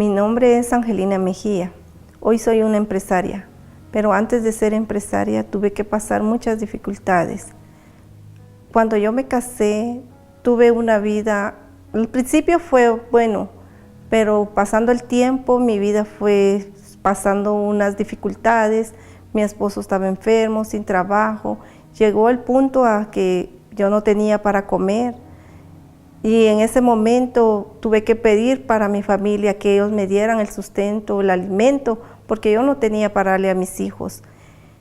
Mi nombre es Angelina Mejía. Hoy soy una empresaria, pero antes de ser empresaria tuve que pasar muchas dificultades. Cuando yo me casé, tuve una vida, al principio fue bueno, pero pasando el tiempo mi vida fue pasando unas dificultades. Mi esposo estaba enfermo, sin trabajo. Llegó el punto a que yo no tenía para comer. Y en ese momento tuve que pedir para mi familia que ellos me dieran el sustento, el alimento, porque yo no tenía para darle a mis hijos.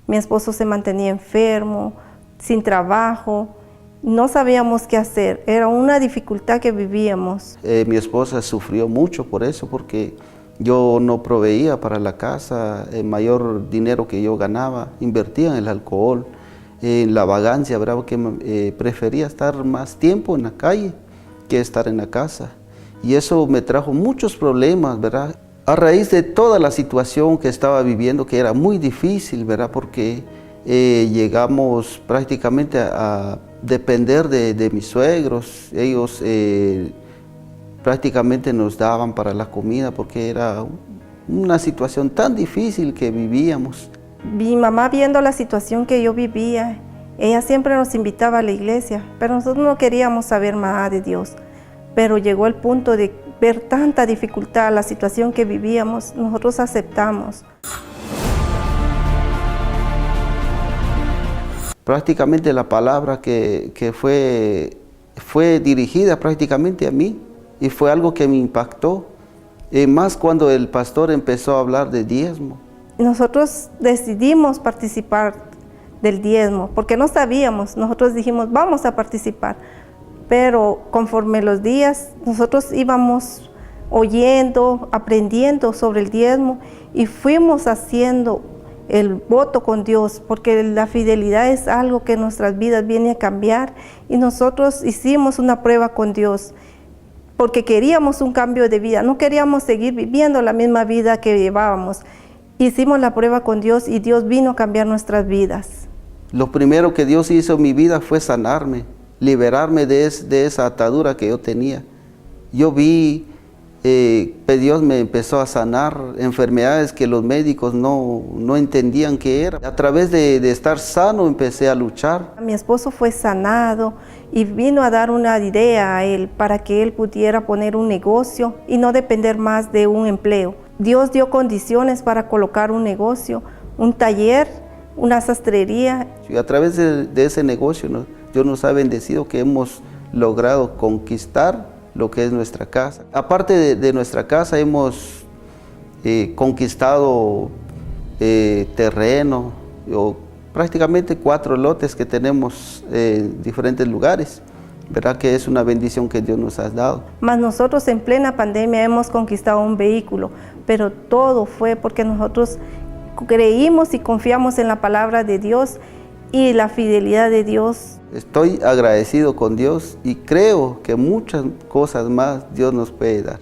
Mi esposo se mantenía enfermo, sin trabajo, no sabíamos qué hacer, era una dificultad que vivíamos. Mi esposa sufrió mucho por eso, porque yo no proveía para la casa, el mayor dinero que yo ganaba invertía en el alcohol, en la vagancia, ¿verdad? Que prefería estar más tiempo en la calle que estar en la casa. Y eso me trajo muchos problemas, ¿verdad? A raíz de toda la situación que estaba viviendo, que era muy difícil, ¿verdad? Porque llegamos prácticamente a depender de mis suegros. Ellos prácticamente nos daban para la comida porque era una situación tan difícil que vivíamos. Mi mamá, viendo la situación que yo vivía, ella siempre nos invitaba a la iglesia, pero nosotros no queríamos saber más de Dios. Pero llegó el punto de ver tanta dificultad, la situación que vivíamos, nosotros aceptamos. Prácticamente la palabra que fue dirigida prácticamente a mí, y fue algo que me impactó, más cuando el pastor empezó a hablar de diezmo. Nosotros decidimos participar del diezmo, porque no sabíamos, nosotros dijimos vamos a participar, pero conforme los días nosotros íbamos oyendo, aprendiendo sobre el diezmo y fuimos haciendo el voto con Dios, porque la fidelidad es algo que en nuestras vidas viene a cambiar, y nosotros hicimos una prueba con Dios, porque queríamos un cambio de vida, no queríamos seguir viviendo la misma vida que llevábamos. Hicimos la prueba con Dios y Dios vino a cambiar nuestras vidas. Lo primero que Dios hizo en mi vida fue sanarme, liberarme de esa atadura que yo tenía. Yo vi que Dios me empezó a sanar enfermedades que los médicos no entendían qué era. A través de estar sano empecé a luchar. Mi esposo fue sanado y vino a dar una idea a él para que él pudiera poner un negocio y no depender más de un empleo. Dios dio condiciones para colocar un negocio, un taller, una sastrería. Y a través de ese negocio, ¿no? Dios nos ha bendecido, que hemos logrado conquistar lo que es nuestra casa. Aparte de nuestra casa, hemos conquistado terreno, prácticamente 4 lotes que tenemos en diferentes lugares. ¿Verdad que es una bendición que Dios nos ha dado? Mas nosotros en plena pandemia hemos conquistado un vehículo, pero todo fue porque nosotros creímos y confiamos en la palabra de Dios y la fidelidad de Dios. Estoy agradecido con Dios y creo que muchas cosas más Dios nos puede dar.